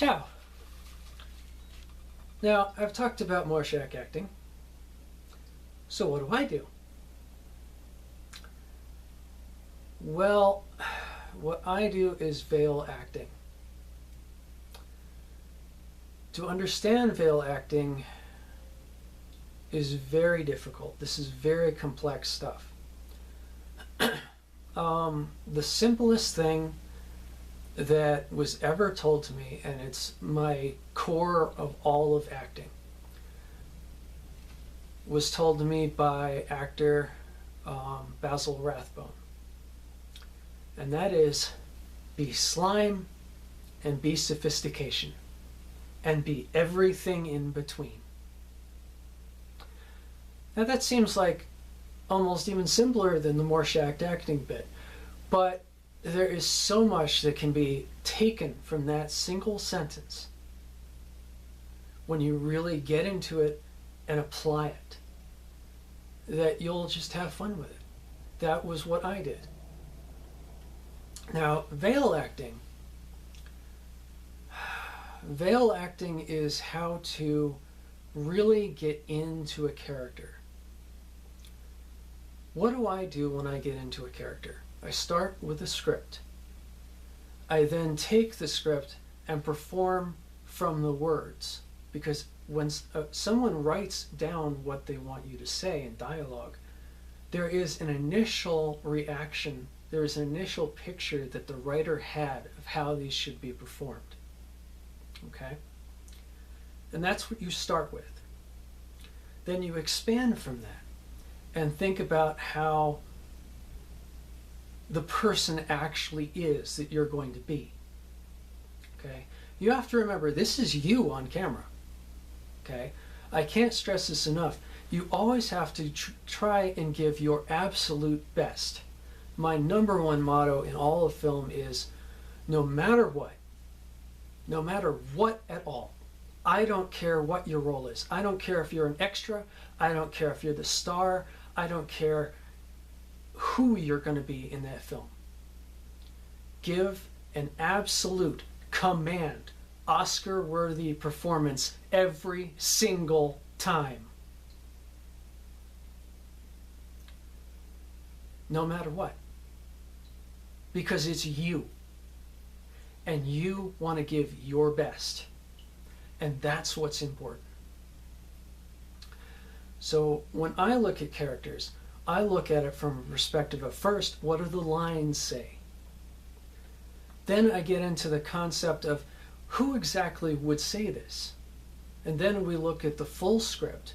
Ciao. Now, I've talked about Rorschach acting. So what do I do? Well, what I do is vale acting. To understand vale acting is very difficult. This is very complex stuff. The simplest thing that was ever told to me, and it's my core of all of acting, was told to me by actor Basil Rathbone. And that is, be slime and be sophistication and be everything in between. Now that seems like almost even simpler than the Rorschach acting bit, but there is so much that can be taken from that single sentence when you really get into it and apply it, that you'll just have fun with it. That was what I did. Now, vale acting is how to really get into a character. What do I do when I get into a character? I start with a script. I then take the script and perform from the words, because when someone writes down what they want you to say in dialogue, there is an initial reaction, there is an initial picture that the writer had of how these should be performed. Okay? And that's what you start with. Then you expand from that and think about how the person actually is that you're going to be. Okay? You have to remember, this is you on camera. Okay? I can't stress this enough. You always have to try and give your absolute best. My number one motto in all of film is, no matter what at all, I don't care what your role is. I don't care if you're an extra. I don't care if you're the star. I don't care who you're going to be in that film. Give an absolute command, Oscar-worthy performance every single time. No matter what. Because it's you. And you want to give your best. And that's what's important. So when I look at characters, I look at it from a perspective of, first, what do the lines say? Then I get into the concept of who exactly would say this? And then we look at the full script.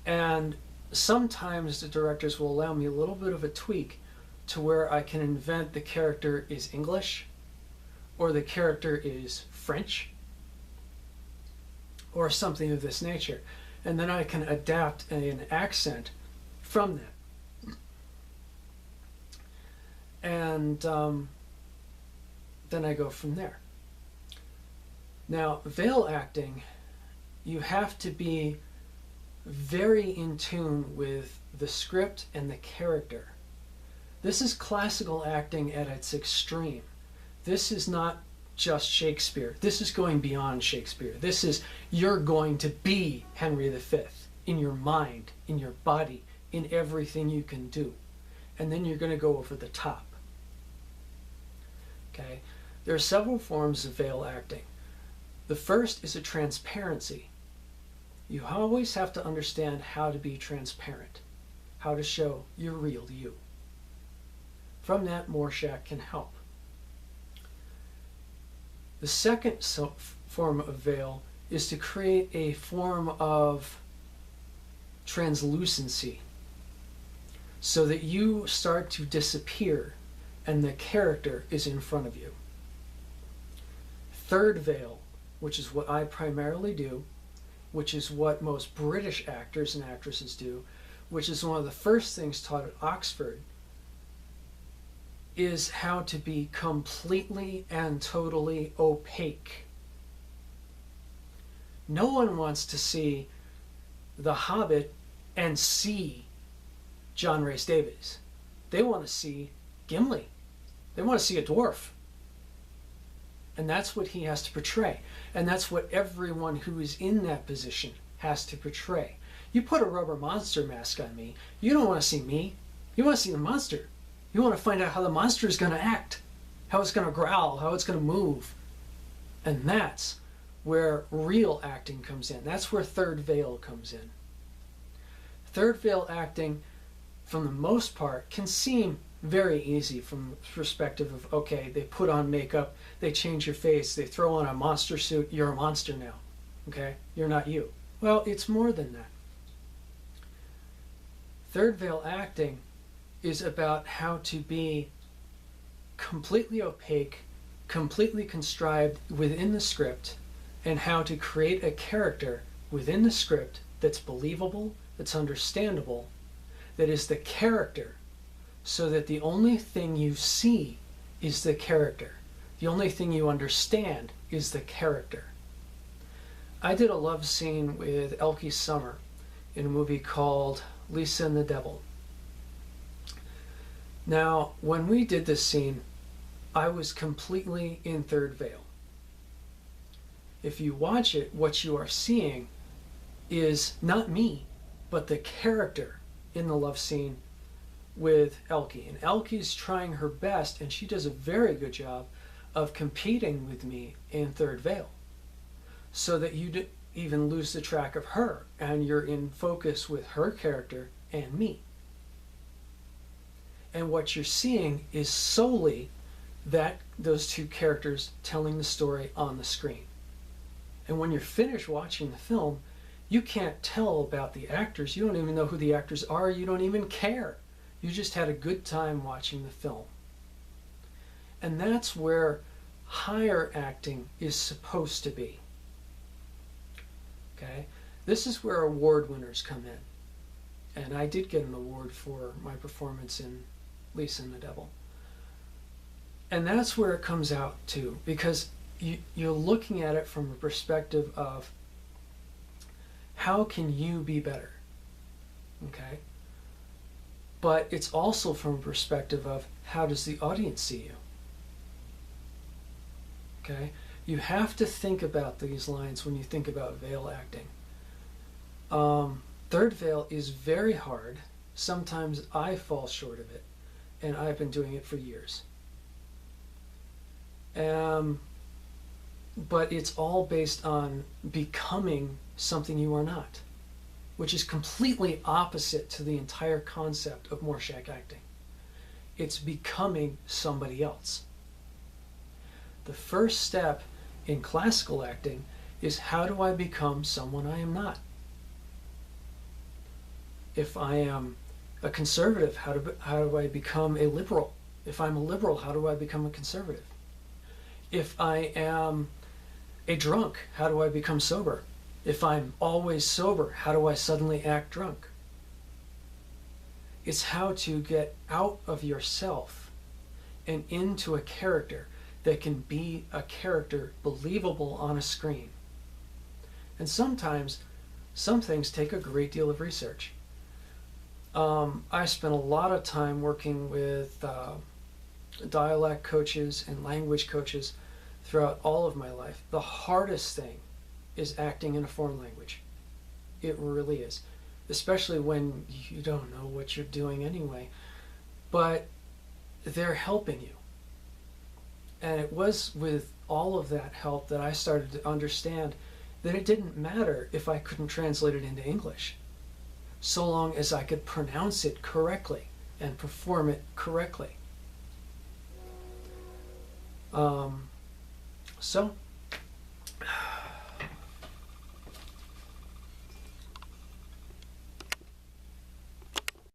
And sometimes the directors will allow me a little bit of a tweak to where I can invent the character is English, or the character is French, or something of this nature. And then I can adapt an accent from that. And then I go from there. Now, vale acting, you have to be very in tune with the script and the character. This is classical acting at its extreme. This is not just Shakespeare. This is going beyond Shakespeare. This is, you're going to be Henry V in your mind, in your body, in everything you can do. And then you're going to go over the top. Okay? There are several forms of vale acting. The first is a transparency. You always have to understand how to be transparent, how to show your real you. From that, Rorschach can help. The second form of veil is to create a form of translucency so that you start to disappear and the character is in front of you. Third veil, which is what I primarily do, which is what most British actors and actresses do, which is one of the first things taught at Oxford, is how to be completely and totally opaque. No one wants to see The Hobbit and see John Rhys Davies. They want to see Gimli. They want to see a dwarf. And that's what he has to portray. And that's what everyone who is in that position has to portray. You put a rubber monster mask on me, you don't want to see me. You want to see the monster. You want to find out how the monster is going to act, how it's going to growl, how it's going to move. And that's where real acting comes in. That's where third veil comes in. Third veil acting, from the most part, can seem very easy from the perspective of, okay, they put on makeup, they change your face, they throw on a monster suit, you're a monster now. Okay? You're not you. Well, it's more than that. Third veil acting is about how to be completely opaque, completely contrived within the script, and how to create a character within the script that's believable, that's understandable, that is the character, so that the only thing you see is the character. The only thing you understand is the character. I did a love scene with Elke Summer in a movie called Lisa and the Devil. Now, when we did this scene, I was completely in third veil. If you watch it, what you are seeing is not me, but the character in the love scene with Elke. And Elke's trying her best, and she does a very good job of competing with me in third veil, so that you even lose the track of her, and you're in focus with her character and me. And what you're seeing is solely those two characters telling the story on the screen. And when you're finished watching the film, you can't tell about the actors. You don't even know who the actors are. You don't even care. You just had a good time watching the film. And that's where higher acting is supposed to be. Okay? This is where award winners come in. And I did get an award for my performance in Lisa and the Devil. And that's where it comes out too, because you're looking at it from a perspective of how can you be better, okay? But it's also from a perspective of how does the audience see you, okay? You have to think about these lines when you think about veil acting. Third veil is very hard. Sometimes I fall short of it, and I've been doing it for years. But it's all based on becoming something you are not, which is completely opposite to the entire concept of Rorschach acting. It's becoming somebody else. The first step in classical acting is, how do I become someone I am not? If I am a conservative, how do I become a liberal? If I'm a liberal, how do I become a conservative? If I am a drunk, how do I become sober? If I'm always sober, how do I suddenly act drunk? It's how to get out of yourself and into a character that can be a character believable on a screen. And sometimes, some things take a great deal of research. I spent a lot of time working with dialect coaches and language coaches throughout all of my life. The hardest thing is acting in a foreign language. It really is. Especially when you don't know what you're doing anyway. But they're helping you. And it was with all of that help that I started to understand that it didn't matter if I couldn't translate it into English, so long as I could pronounce it correctly and perform it correctly. So